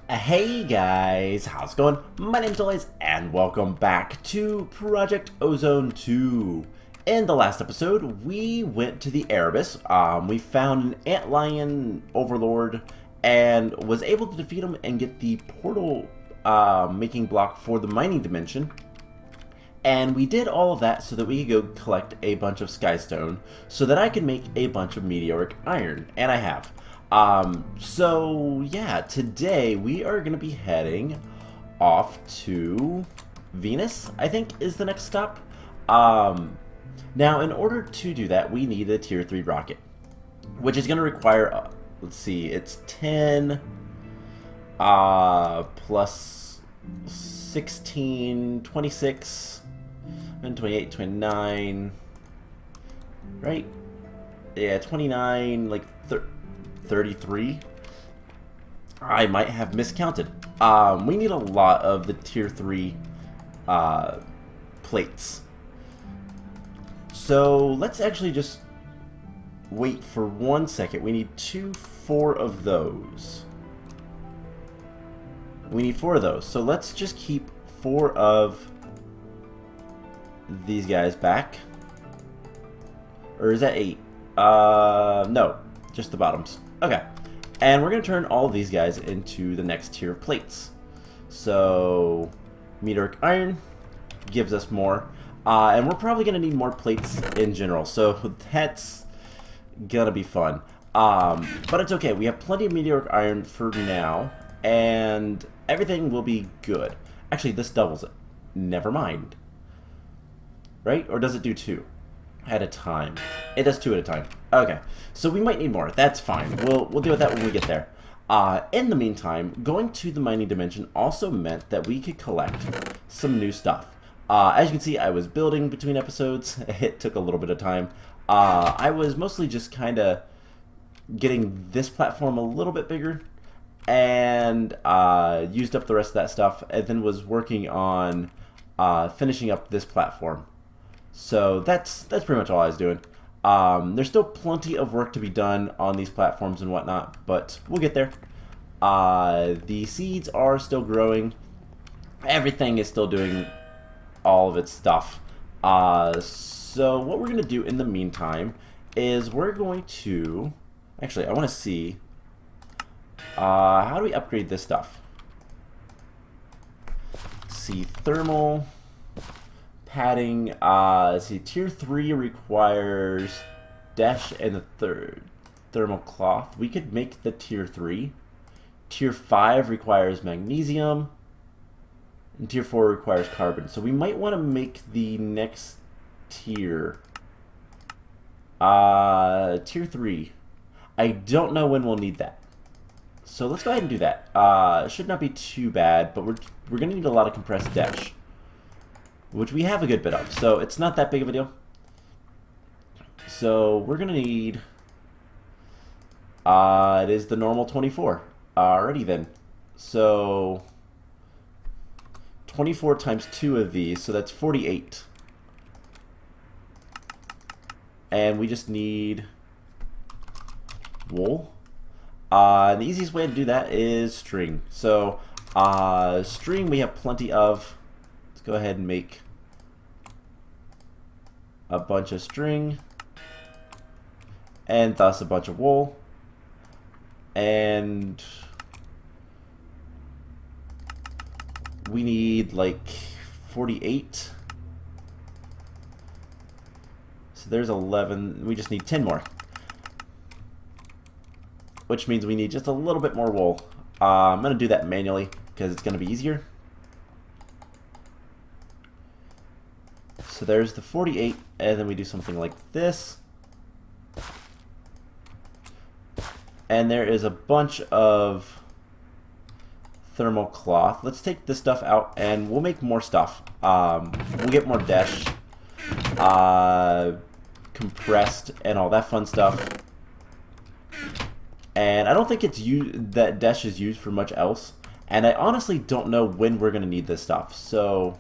Hey guys, how's it going? My name's Elias, and welcome back to Project Ozone 2. In the last episode, we went to the Erebus. We found an antlion overlord and was able to defeat him and get the portal making block for the mining dimension. And we did all of that so that we could go collect a bunch of skystone so that I could make a bunch of meteoric iron, and I have. So yeah, today we are going to be heading off to Venus, I think is the next stop. Now in order to do that, we need a tier 3 rocket, which is going to require, let's see, it's 10, plus 16, 26, and 28, 29, right? Yeah, 29, like 33. I might have miscounted. We need a lot of the tier 3 plates. So let's actually just wait for 1 second. We need 4 of those. We need 4 of those. So let's just keep 4 of these guys back. Or is that 8? No, just the bottoms. Okay, and we're going to turn all of these guys into the next tier of plates. So, meteoric iron gives us more, and we're probably going to need more plates in general, so that's going to be fun. But it's okay, we have plenty of meteoric iron for now, and everything will be good. Actually, this doubles it. Never mind. Right? Or does it do 2? At a time. It does 2 at a time. Okay, so we might need more. That's fine. We'll deal with that when we get there. In the meantime, going to the mining dimension also meant that we could collect some new stuff. As you can see, I was building between episodes. It took a little bit of time. I was mostly just kind of getting this platform a little bit bigger and used up the rest of that stuff, and then was working on finishing up this platform. So that's pretty much all I was doing. There's still plenty of work to be done on these platforms and whatnot, but we'll get there. The seeds are still growing. Everything is still doing all of its stuff. So what we're going to do in the meantime is we're going to... Actually, I want to see... how do we upgrade this stuff? Let's see, thermal... padding, see, tier 3 requires dash and the third thermal cloth. We could make the tier 3. Tier 5 requires magnesium, and tier 4 requires carbon. So we might want to make the next tier tier 3. I don't know when we'll need that. So let's go ahead and do that. It should not be too bad, but we're gonna need a lot of compressed dash, which we have a good bit of, so it's not that big of a deal. So we're gonna need, it is the normal 24. Alrighty then. So 24 times 2 of these, so that's 48. And we just need wool. The easiest way to do that is string. So string we have plenty of. Let's go ahead and make a bunch of string, and thus a bunch of wool, and we need like 48. So there's 11. We just need 10 more, which means we need just a little bit more wool. I'm going to do that manually because it's going to be easier. So there's the 48, and then we do something like this. And there is a bunch of thermal cloth. Let's take this stuff out, and we'll make more stuff. We'll get more dash, compressed, and all that fun stuff. And I don't think it's that dash is used for much else. And I honestly don't know when we're going to need this stuff. So...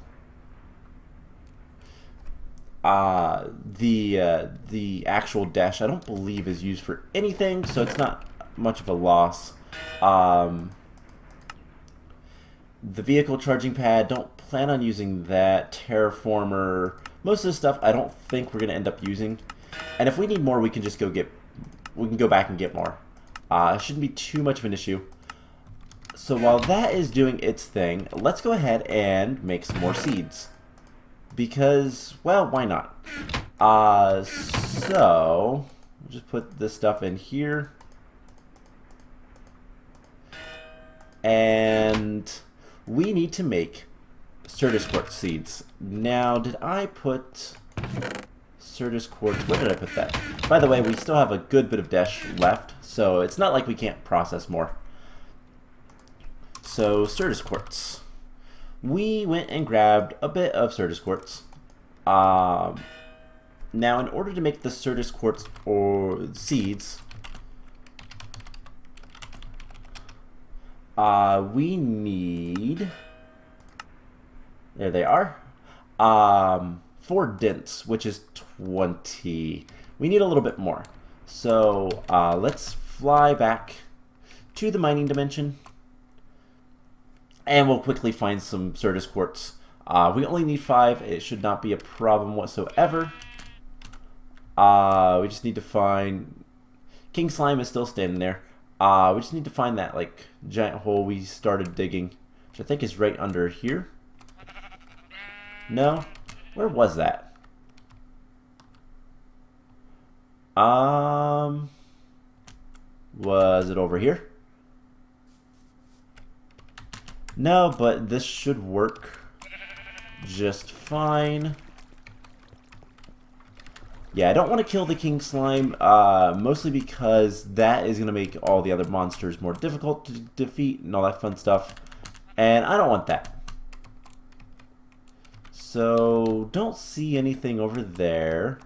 the actual dash I don't believe is used for anything, so it's not much of a loss. The vehicle charging pad, don't plan on using that. Terraformer, most of this stuff I don't think we're going to end up using. And if we need more, we can just go back and get more. It shouldn't be too much of an issue. So while that is doing its thing, let's go ahead and make some more seeds. Because, well, why not? So we'll just put this stuff in here. And we need to make Certus quartz seeds. Now, did I put Certus quartz? Where did I put that? By the way, we still have a good bit of dash left, so it's not like we can't process more. So, Certus quartz. We went and grabbed a bit of Certus quartz. Now, in order to make the Certus quartz or seeds, we need, there they are, 4 dents, which is 20. We need a little bit more. So let's fly back to the mining dimension, and we'll quickly find some Certus quartz. We only need 5. It should not be a problem whatsoever. We just need to find, King Slime is still standing there. We just need to find that like giant hole we started digging, which I think is right under here. No? Where was that? Was it over here? No, but this should work just fine. Yeah, I don't want to kill the King Slime, mostly because that is going to make all the other monsters more difficult to defeat and all that fun stuff. And I don't want that. So, don't see anything over there.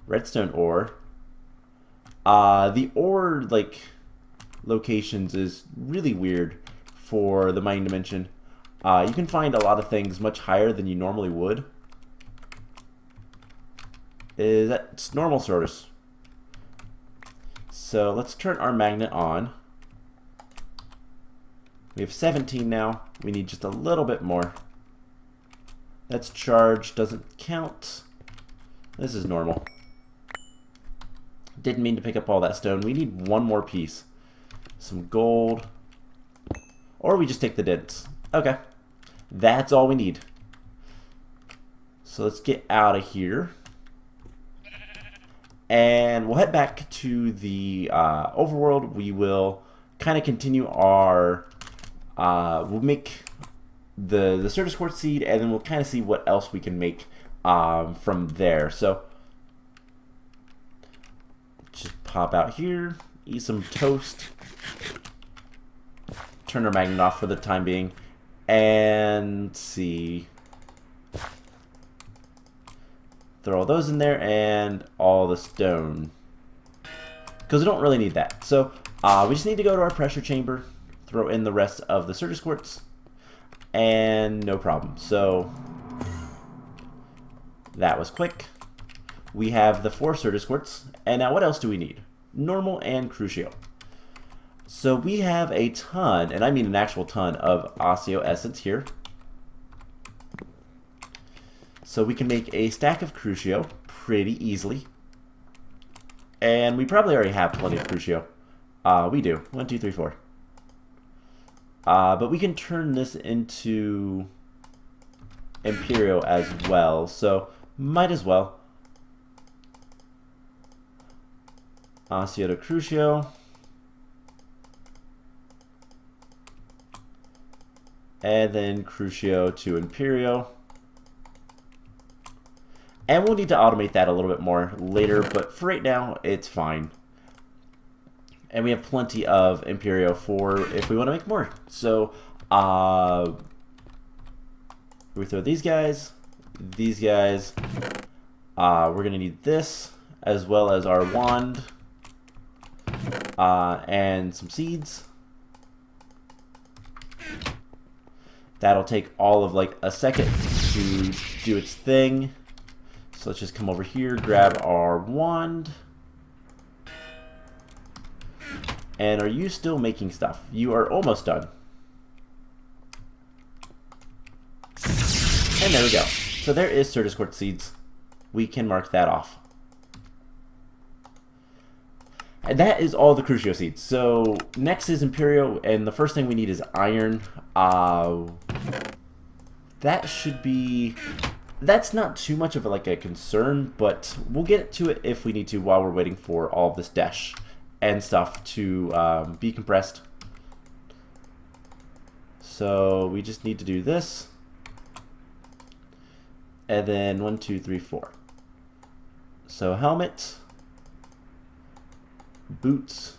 Redstone ore. The ore, like, locations is really weird for the mining dimension. You can find a lot of things much higher than you normally would. That's normal Certus. So let's turn our magnet on. We have 17 now. We need just a little bit more. That's charged, doesn't count. This is normal. Didn't mean to pick up all that stone. We need one more piece. Some gold. Or we just take the dents. Okay. That's all we need. So let's get out of here. And we'll head back to the overworld. We will kind of continue our, we'll make the Certus quartz seed, and then we'll kind of see what else we can make from there. So just pop out here, eat some toast, turn our magnet off for the time being, and see. Throw all those in there and all the stone, because we don't really need that. So we just need to go to our pressure chamber, throw in the rest of the Certus quartz, and no problem. So that was quick. We have the 4 Certus quartz, and now what else do we need? Normal and crucial. So we have a ton, and I mean an actual ton, of osseo essence here. So we can make a stack of crucio pretty easily. And we probably already have plenty of crucio. We do. 1, 2, 3, 4. But we can turn this into Imperial as well. So might as well. Osseo to crucio. And then crucio to Imperial. And we'll need to automate that a little bit more later, but for right now, it's fine. And we have plenty of Imperial for if we want to make more. So, we throw these guys. We're going to need this, as well as our wand, and some seeds. That'll take all of like a second to do its thing. So let's just come over here, grab our wand. And are you still making stuff? You are almost done. And there we go. So there is Certus Quartz seeds. We can mark that off. And that is all the Crucio seeds. So next is Imperio, and the first thing we need is iron. That should be... That's not too much of a concern, but we'll get to it if we need to while we're waiting for all of this dash and stuff to be compressed. So we just need to do this. And then 1, 2, 3, 4. So helmet, boots,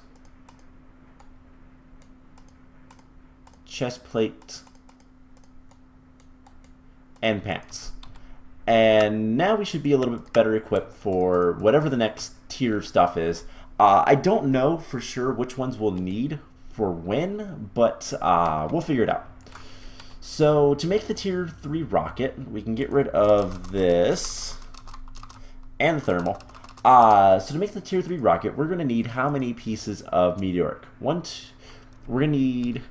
chest plate, and pants. And now we should be a little bit better equipped for whatever the next tier of stuff is. I don't know for sure which ones we'll need for when, but we'll figure it out. So to make the tier 3 rocket, we can get rid of this and the thermal. So to make the tier 3 rocket, we're going to need how many pieces of meteoric? We're going to need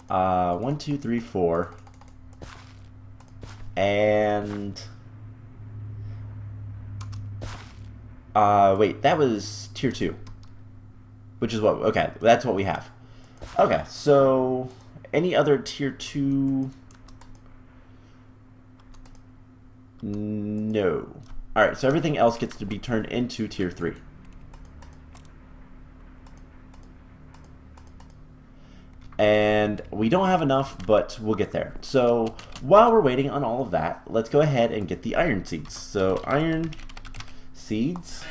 1, 2, 3, 4. And wait, that was tier 2, which is what, okay, that's what we have. Okay, so any other tier 2? No. Alright, so everything else gets to be turned into tier 3. And we don't have enough, but we'll get there. So while we're waiting on all of that, let's go ahead and get the iron seeds. So iron seeds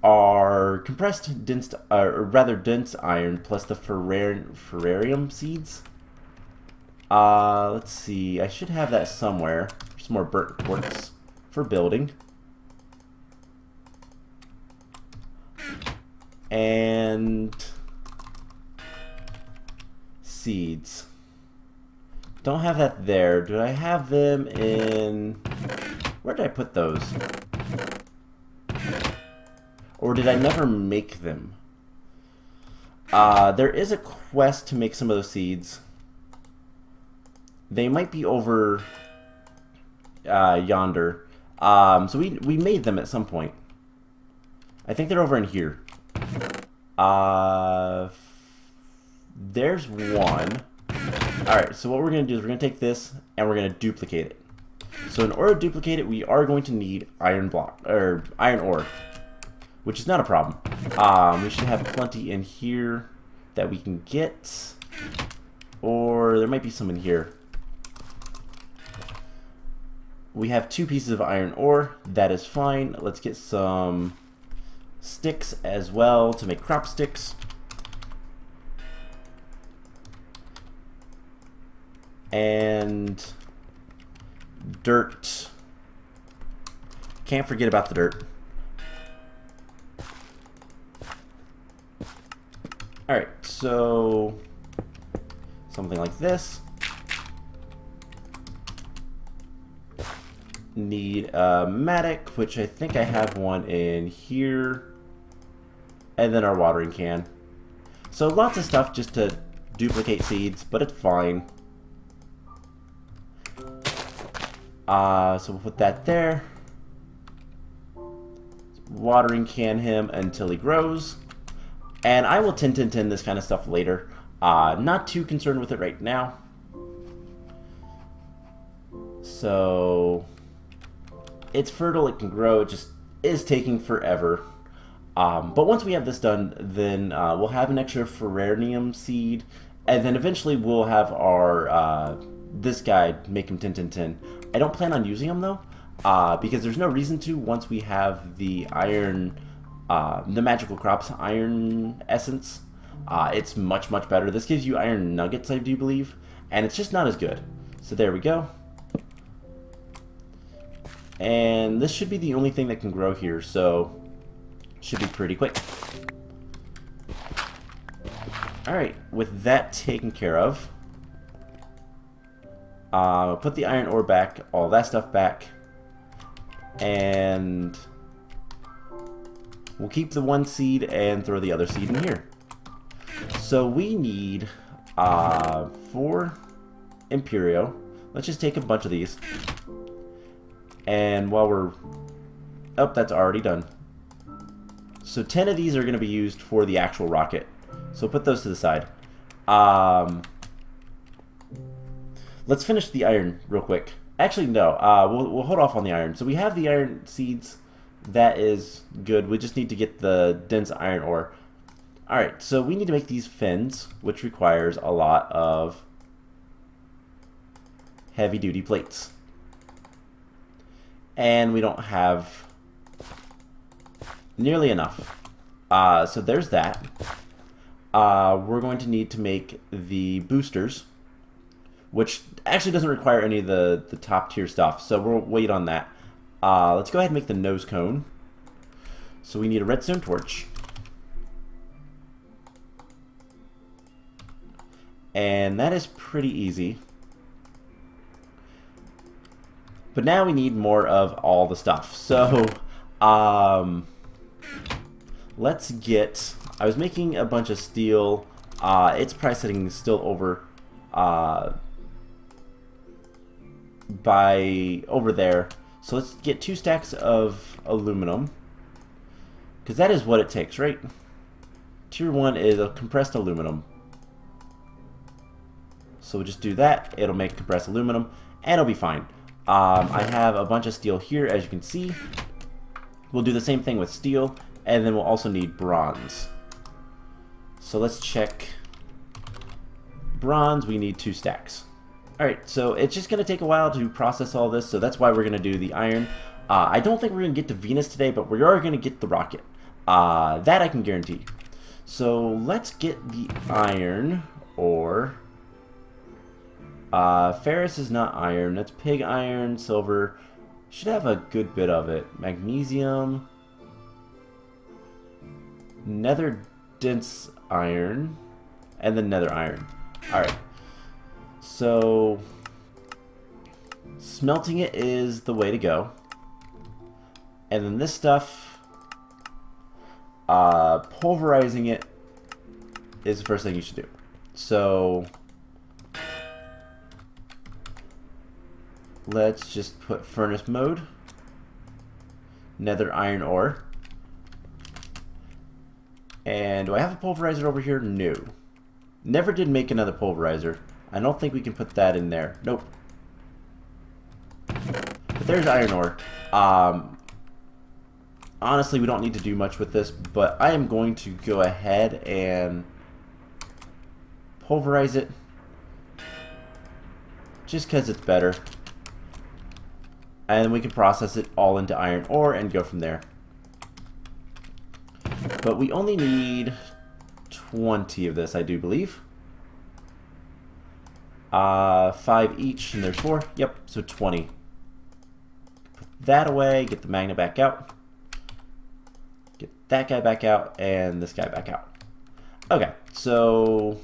are compressed dense, or rather dense iron plus the ferrarium seeds. Let's see, I should have that somewhere. Some more burnt quartz for building. And seeds. Don't have that there. Do I have them in... Where did I put those? Or did I never make them? There is a quest to make some of those seeds. They might be over yonder. So we made them at some point. I think they're over in here. There's one. Alright, so what we're going to do is we're going to take this and we're going to duplicate it. So in order to duplicate it, we are going to need iron block, or iron ore, which is not a problem. We should have plenty in here that we can get, or there might be some in here. We have 2 pieces of iron ore. That is fine. Let's get some sticks as well to make crop sticks. And dirt. Can't forget about the dirt. Alright, so something like this. Need a matic, which I think I have one in here. And then our watering can. So lots of stuff just to duplicate seeds, but it's fine. So we'll put that there. Watering can him until he grows. And I will 10-10-10 this kind of stuff later. Not too concerned with it right now. So it's fertile, it can grow, it just is taking forever. But once we have this done, then we'll have an extra ferrarium seed, and then eventually we'll have our this guy make him 10-10-10. I don't plan on using him though, because there's no reason to once we have the iron, the magical crops iron essence. It's much better. This gives you iron nuggets, I do believe, and it's just not as good. So there we go. And this should be the only thing that can grow here, so should be pretty quick. Alright, with that taken care of, put the iron ore back, all that stuff back, and we'll keep the one seed and throw the other seed in here. So we need 4 Imperio, let's just take a bunch of these. And while we're... Oh, that's already done. So 10 of these are going to be used for the actual rocket. So put those to the side. Let's finish the iron real quick. Actually, no. We'll hold off on the iron. So we have the iron seeds. That is good. We just need to get the dense iron ore. Alright, so we need to make these fins, which requires a lot of heavy-duty plates. And we don't have nearly enough. So there's that. We're going to need to make the boosters, which actually doesn't require any of the top tier stuff, so we'll wait on that. Let's go ahead and make the nose cone. So we need a redstone torch. And that is pretty easy. But now we need more of all the stuff. So, let's get... I was making a bunch of steel. Its price setting is still over by over there. So let's get 2 stacks of aluminum, because that is what it takes, right? Tier 1 is a compressed aluminum. So we'll just do that. It'll make compressed aluminum, and it'll be fine. I have a bunch of steel here, as you can see. We'll do the same thing with steel, and then we'll also need bronze. So let's check bronze. We need 2 stacks. Alright, so it's just going to take a while to process all this, so that's why we're going to do the iron. I don't think we're going to get to Venus today, but we are going to get the rocket. That I can guarantee. So let's get the iron ore. Ferrous is not iron. That's pig iron, silver. Should have a good bit of it. Magnesium. Nether dense iron. And then nether iron. Alright. So smelting it is the way to go. And then this stuff, pulverizing it is the first thing you should do. So let's just put furnace mode, nether iron ore. And do I have a pulverizer over here? No. Never did make another pulverizer. I don't think we can put that in there. Nope. But there's iron ore. Honestly, we don't need to do much with this, but I am going to go ahead and pulverize it. Just because it's better. And we can process it all into iron ore and go from there. But we only need 20 of this, I do believe. 5 each, and there's 4. Yep, so 20. Put that away, get the magnet back out. Get that guy back out, and this guy back out. Okay, so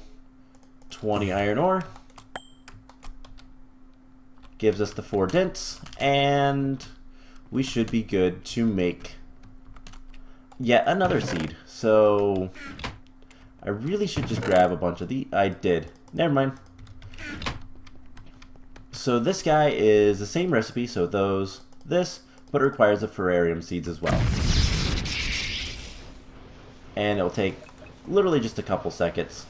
20 iron ore. Gives us the 4 dents, and we should be good to make yet another seed. So I really should just grab a bunch of the... I did. Never mind. So this guy is the same recipe, so this, but it requires the ferrarium seeds as well. And it'll take literally just a couple seconds.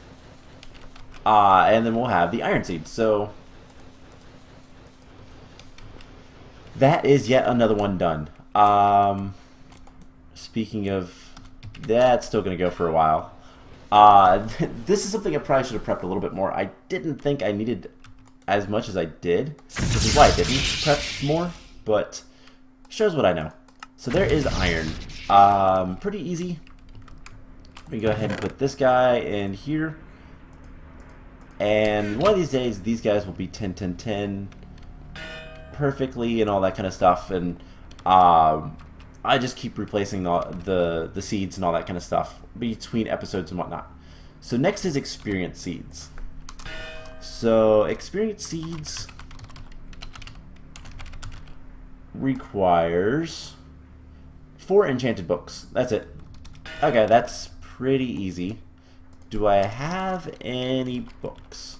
And then we'll have the iron seeds. So that is yet another one done. Speaking of, that's still going to go for a while. This is something I probably should have prepped a little bit more. I didn't think I needed as much as I did, which is why I didn't prep more, but shows what I know. So there is iron. Pretty easy. We can go ahead and put this guy in here. And one of these days, these guys will be 10, 10, 10 perfectly and all that kind of stuff. And I just keep replacing the seeds and all that kind of stuff between episodes and whatnot. So next is experience seeds. So experience seeds requires 4 enchanted books. That's it. Okay, that's pretty easy. Do I have any books?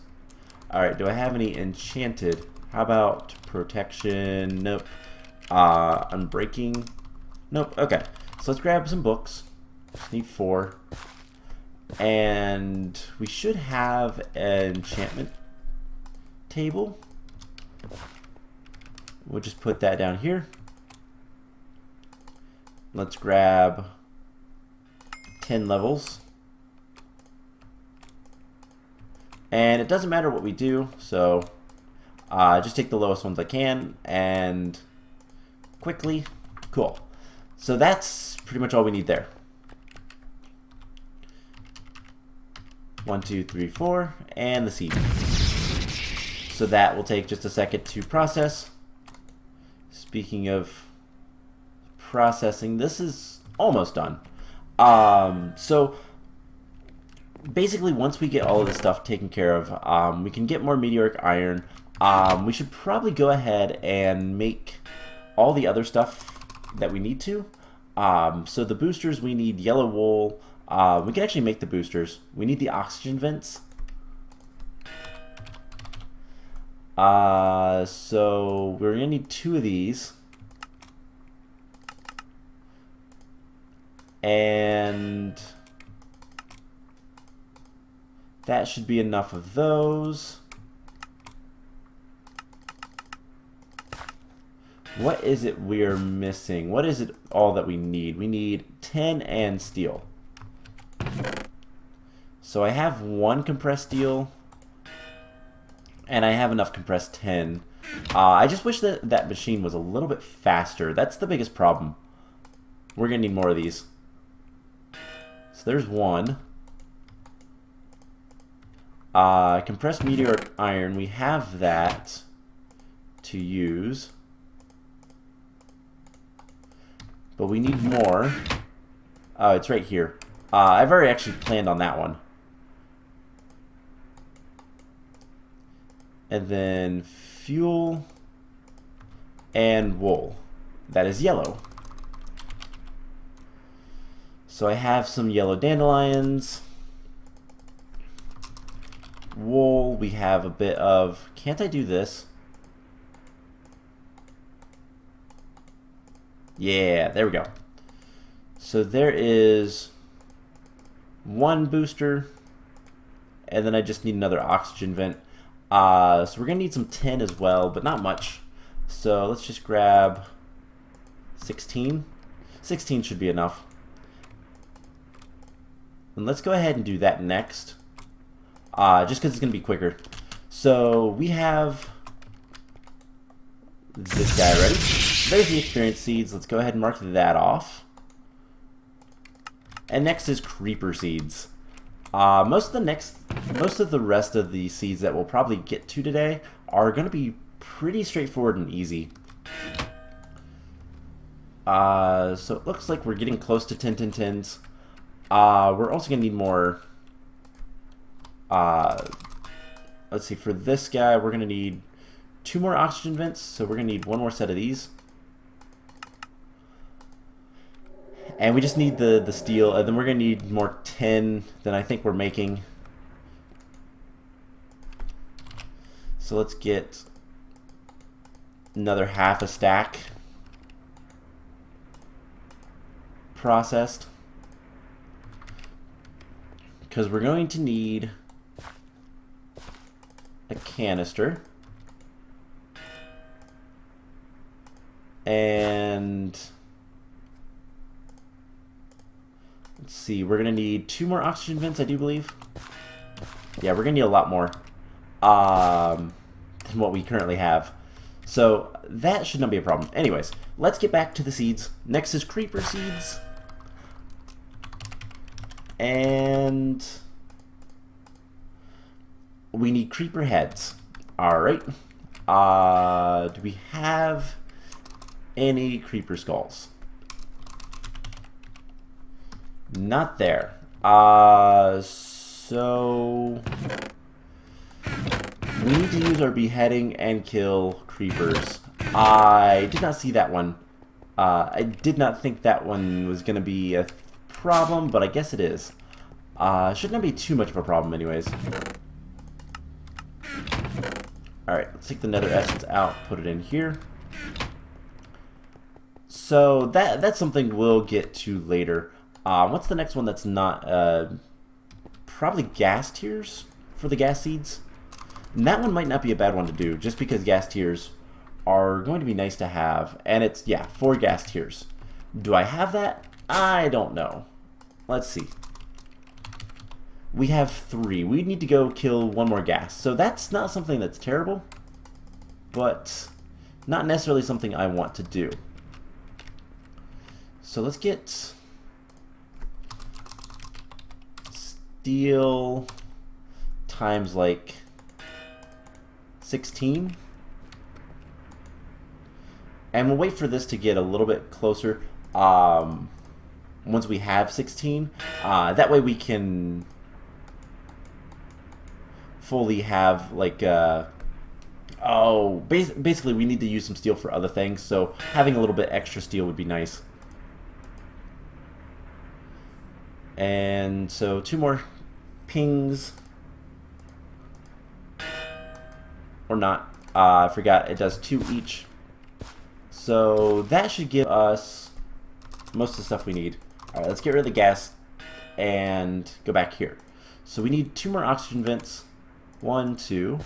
Alright, do I have any enchanted? How about protection? Nope. Unbreaking? Nope. Okay. So let's grab some books. Just need 4. And we should have an enchantment table. We'll just put that down here. Let's grab 10 levels. And it doesn't matter what we do, so just take the lowest ones I can and quickly. Cool. So that's pretty much all we need there. 1, 2, 3, 4, and the seed. So that will take just a second to process. Speaking of processing, this is almost done. So basically, once we get all of this stuff taken care of, we can get more meteoric iron. We should probably go ahead and make all the other stuff that we need to. So the boosters, we need yellow wool. We can actually make the boosters. We need the oxygen vents. So we're gonna need 2 of these. And that should be enough of those. What is it we're missing? What is it all that we need? We need tin and steel. So I have 1 compressed steel, and I have enough compressed tin. I just wish that that machine was a little bit faster. That's the biggest problem. We're gonna need more of these. So there's 1. Compressed meteoric iron, we have that to use. But we need more. Oh, it's right here. I've already actually planned on that one. And then fuel and wool. That is yellow. So I have some yellow dandelions. Wool, we have a bit of... Can't I do this? Yeah, there we go. So there is 1 booster, and then I just need another oxygen vent. So we're going to need some tin as well, but not much. So let's just grab 16. 16 should be enough. And let's go ahead and do that next, just because it's going to be quicker. So we have this guy ready. There's the experience seeds. Let's go ahead and mark that off. And next is creeper seeds. Most of the rest of the seeds that we'll probably get to today are going to be pretty straightforward and easy. So it looks like we're getting close to 10 10 10s. We're also going to need more. Let's see, for this guy, we're going to need 2 more oxygen vents. So we're going to need 1 more set of these. And we just need the steel, and then we're going to need more tin than I think we're making. So let's get another half a stack processed. Because we're going to need a canister. And... let's see, we're going to need 2 more oxygen vents, I do believe. Yeah, we're going to need a lot more than what we currently have. So that should not be a problem. Anyways, let's get back to the seeds. Next is creeper seeds. And we need creeper heads. Alright. Do we have any creeper skulls? Not there. So we need to use our beheading and kill creepers. I did not see that one. I did not think that one was going to be a problem, but I guess it is. Should not be too much of a problem anyways. Alright, let's take the nether essence out, put it in here. So that's something we'll get to later. What's the next one that's not... probably gas tiers for the gas seeds. And that one might not be a bad one to do, just because gas tiers are going to be nice to have. And it's, yeah, 4 gas tiers. Do I have that? I don't know. Let's see. We have 3. We need to go kill 1 more gas. So that's not something that's terrible, but not necessarily something I want to do. So let's get steel times like 16. And we'll wait for this to get a little bit closer once we have 16. That way we can fully have like basically we need to use some steel for other things, so having a little bit extra steel would be nice. And so 2 more pings, or not, I forgot it does 2 each, so that should give us most of the stuff we need. Alright, let's get rid of the gas and go back here. So we need 2 more oxygen vents. 1, 2.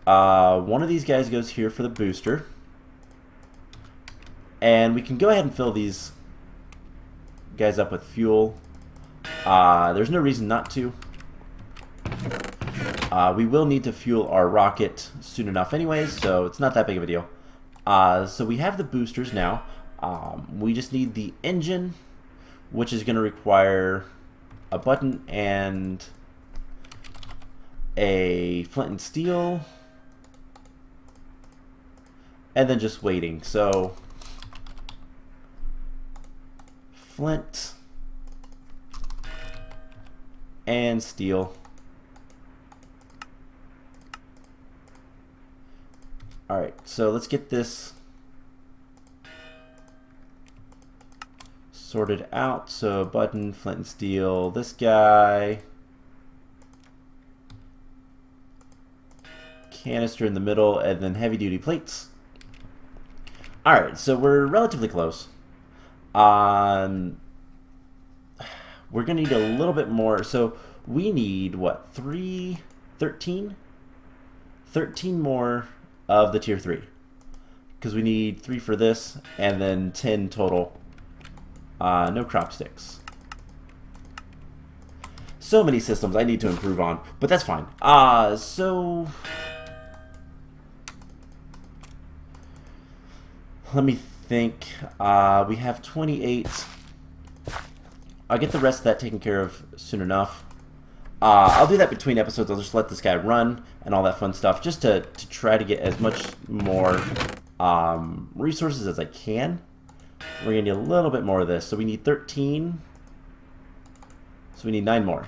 One of these guys goes here for the booster. And we can go ahead and fill these guys up with fuel. There's no reason not to. We will need to fuel our rocket soon enough anyways, so it's not that big of a deal. So we have the boosters now. We just need the engine, which is going to require a button and a flint and steel, and then just waiting. So flint and steel. Alright, so let's get this sorted out. So button, flint and steel, this guy, canister in the middle, and then heavy duty plates. Alright, so we're relatively close. We're gonna need a little bit more, so we need what, 13 more of the tier 3, because we need 3 for this and then 10 total. No crop sticks. So many systems I need to improve on, but that's fine. So let me think. We have 28. I'll get the rest of that taken care of soon enough. I'll do that between episodes. I'll just let this guy run and all that fun stuff, just to try to get as much more resources as I can. We're going to need a little bit more of this. So we need 13. So we need 9 more.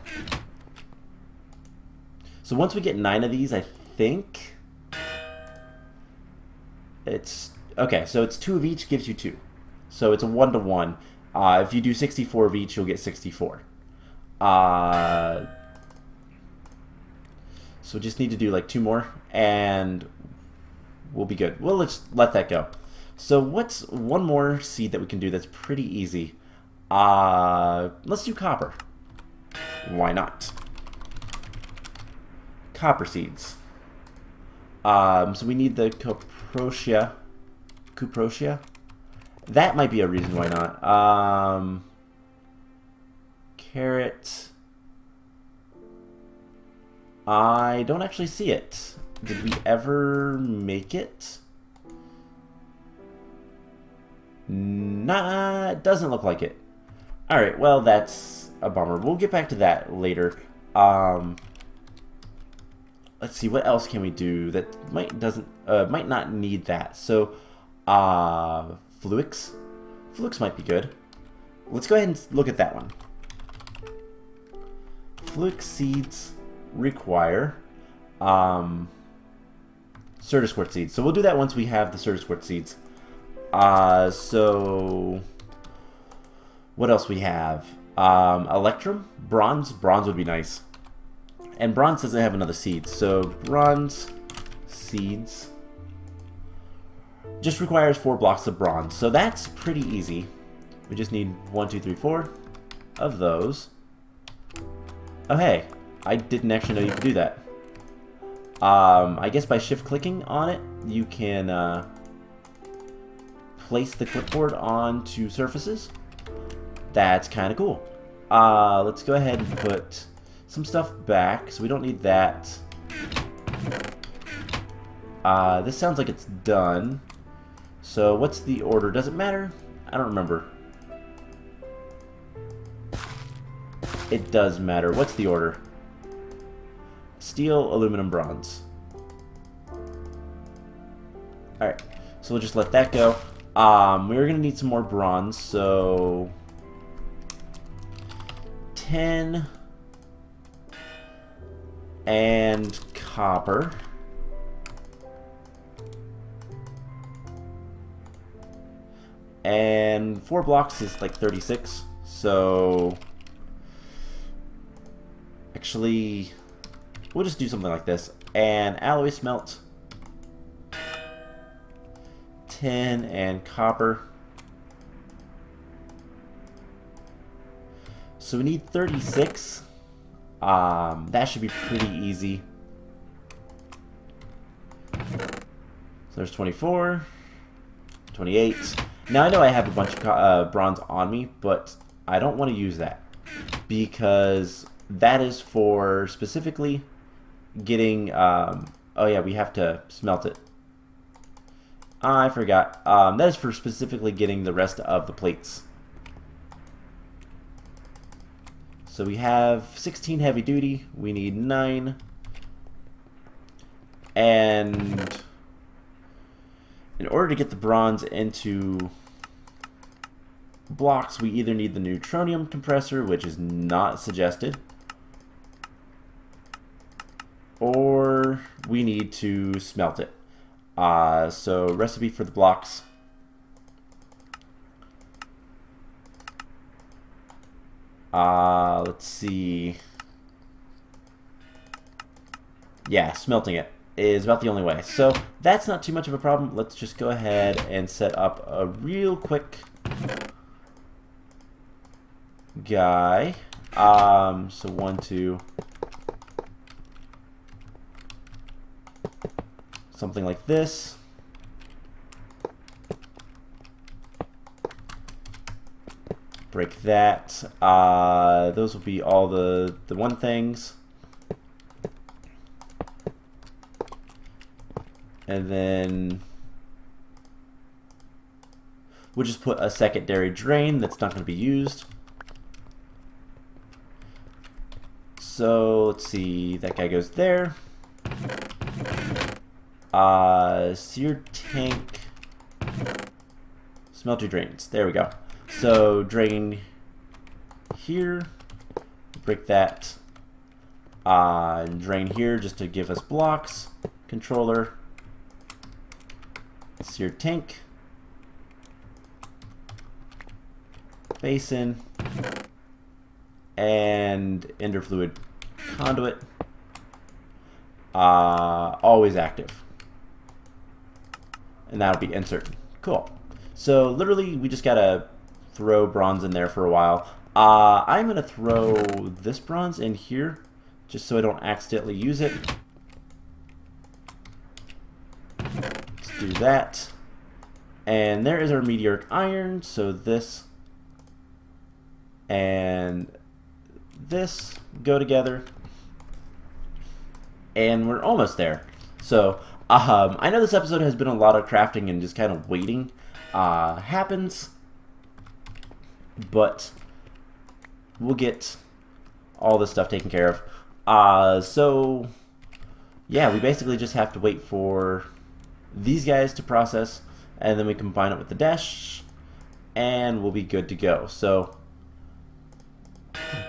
So once we get 9 of these, I think it's... Okay, so it's 2 of each gives you 2. So it's a 1-to-1. If you do 64 of each, you'll get 64. So we just need to do like 2 more, and we'll be good. We'll just let that go. So what's one more seed that we can do that's pretty easy? Let's do copper. Why not? Copper seeds. So we need the cuprosia. That might be a reason why not. Carrot. I don't actually see it. Did we ever make it? Nah, it doesn't look like it. Alright, well, that's a bummer. We'll get back to that later. Let's see, what else can we do that might not need that. So, Fluix. Fluix might be good. Let's go ahead and look at that one. Fluix seeds require Certisquart seeds. So we'll do that once we have the Certisquart seeds. So what else we have? Electrum, bronze would be nice. And bronze doesn't have another seed, so bronze seeds just requires 4 blocks of bronze, so that's pretty easy. We just need 1, 2, 3, 4 of those. Oh hey, I didn't actually know you could do that. I guess by shift clicking on it, you can place the clipboard onto surfaces. That's kind of cool. Let's go ahead and put some stuff back, so we don't need that. This sounds like it's done. So what's the order? Does it matter? I don't remember. It does matter. What's the order? Steel, aluminum, bronze. Alright, so we'll just let that go. We're going to need some more bronze, so 10 and copper. And 4 blocks is like 36, so actually we'll just do something like this. And alloy smelt, tin and copper. So we need 36. That should be pretty easy. So there's 24, 28. Now I know I have a bunch of bronze on me, but I don't want to use that because that is for specifically getting. Oh yeah, we have to smelt it. I forgot. That is for specifically getting the rest of the plates. So we have 16 heavy duty. We need 9. And in order to get the bronze into blocks, we either need the neutronium compressor, which is not suggested, or we need to smelt it. So recipe for the blocks. Let's see. Yeah, smelting it is about the only way. So that's not too much of a problem. Let's just go ahead and set up a real quick guy. So 1, 2. Something like this. Break that. Those will be all the one things. And then we'll just put a secondary drain that's not going to be used. So let's see, that guy goes there. Seared tank, smelter drains. There we go. So drain here, break that, and drain here just to give us blocks. Controller, seared tank, basin, and ender fluid conduit. Always active. And that'll be insert. Cool. So literally we just gotta throw bronze in there for a while. I'm gonna throw this bronze in here just so I don't accidentally use it. Let's do that. And there is our meteoric iron. So this and this go together. And we're almost there. So I know this episode has been a lot of crafting and just kind of waiting happens, but we'll get all this stuff taken care of. So yeah, we basically just have to wait for these guys to process, and then we combine it with the dash, and we'll be good to go. So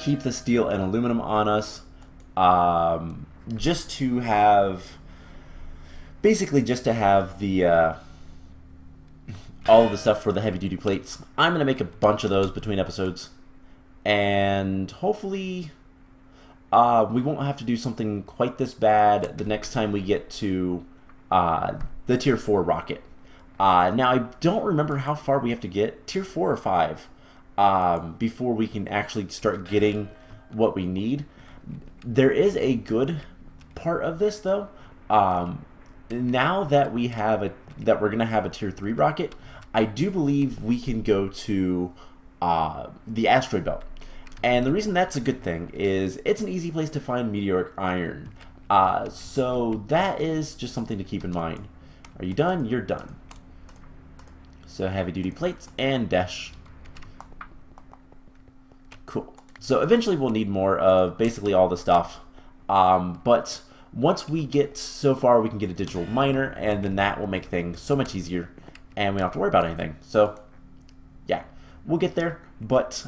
keep the steel and aluminum on us, just to have, basically just to have the all of the stuff for the heavy duty plates. I'm gonna make a bunch of those between episodes, And hopefully we won't have to do something quite this bad the next time we get to the Tier 4 rocket. Now, I don't remember how far we have to get, Tier 4 or 5, before we can actually start getting what we need. There is a good part of this, though. Now that we're going to have a Tier 3 rocket, I do believe we can go to the asteroid belt. And the reason that's a good thing is it's an easy place to find meteoric iron. So that is just something to keep in mind. Are you done? You're done. So heavy duty plates and dash. Cool. So eventually we'll need more of basically all the stuff. But once we get so far, we can get a digital miner, and then that will make things so much easier, and we don't have to worry about anything. So yeah, we'll get there, but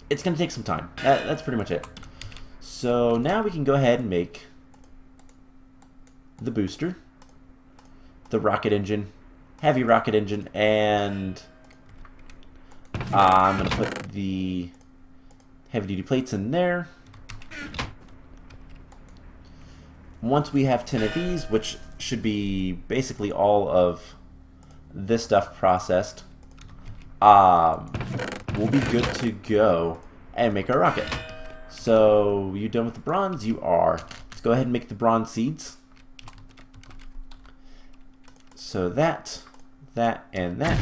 it's going to take some time. That's pretty much it. So now we can go ahead and make the booster, the rocket engine, heavy rocket engine, and I'm going to put the heavy duty plates in there. Once we have 10 of these, which should be basically all of this stuff processed, we'll be good to go and make our rocket. So, you done with the bronze? You are. Let's go ahead and make the bronze seeds. So that, and that.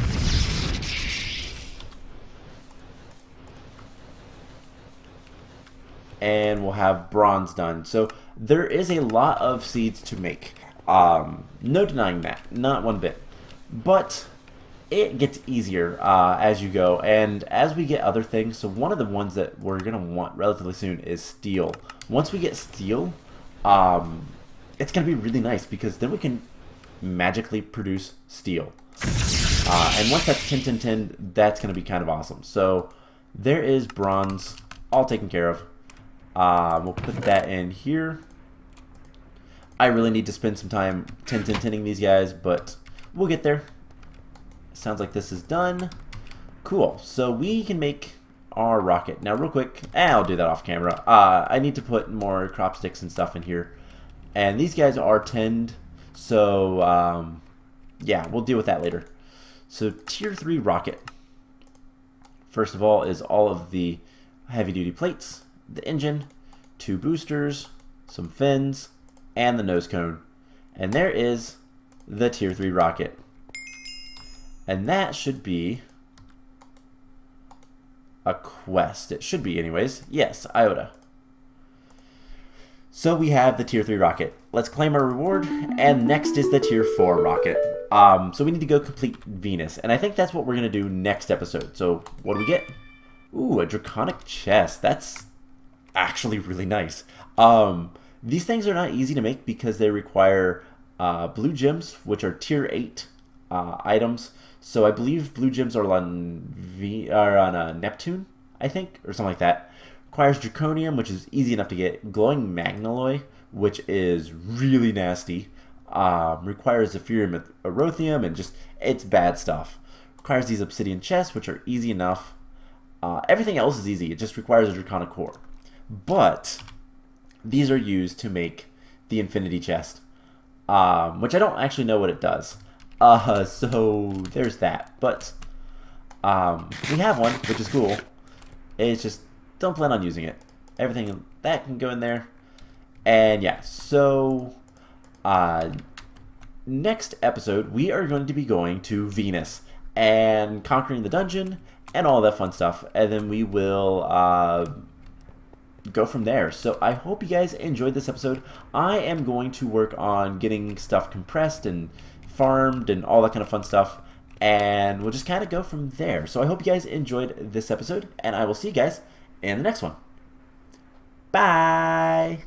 And we'll have bronze done. So there is a lot of seeds to make. No denying that, not one bit. But it gets easier as you go, and as we get other things. So one of the ones that we're gonna want relatively soon is steel. Once we get steel, it's gonna be really nice because then we can magically produce steel. And once that's 10, 10, 10, that's gonna be kind of awesome. So there is bronze, all taken care of. We'll put that in here. I really need to spend some time 10, 10, 10ing these guys, but we'll get there. Sounds like this is done. Cool. So we can make our rocket. Now real quick, I'll do that off camera. I need to put more crop sticks and stuff in here. And these guys are tinned, so yeah, we'll deal with that later. So Tier 3 rocket. First of all is all of the heavy duty plates, the engine, 2 boosters, some fins, and the nose cone. And there is the Tier 3 rocket. And that should be a quest. It should be anyways. Yes, Iota. So we have the Tier 3 rocket. Let's claim our reward, and next is the Tier 4 rocket. So we need to go complete Venus, and I think that's what we're going to do next episode. So what do we get? Ooh, a draconic chest. That's actually really nice. These things are not easy to make because they require blue gems, which are Tier 8 items. So I believe blue gems are on Neptune, I think, or something like that. Requires draconium, which is easy enough to get. Glowing magnaloy, which is really nasty. Requires Zephirium Erothium, and just, it's bad stuff. Requires these obsidian chests, which are easy enough. Everything else is easy. It just requires a draconic core. But these are used to make the infinity chest, which I don't actually know what it does. So there's that. But we have one, which is cool. It's just, don't plan on using it. Everything that can go in there. And yeah, so next episode we are going to be going to Venus and conquering the dungeon and all that fun stuff, and then we will go from there. So I hope you guys enjoyed this episode. I am going to work on getting stuff compressed and farmed and all that kind of fun stuff, and we'll just kind of go from there. So I hope you guys enjoyed this episode, and I will see you guys in the next one. Bye!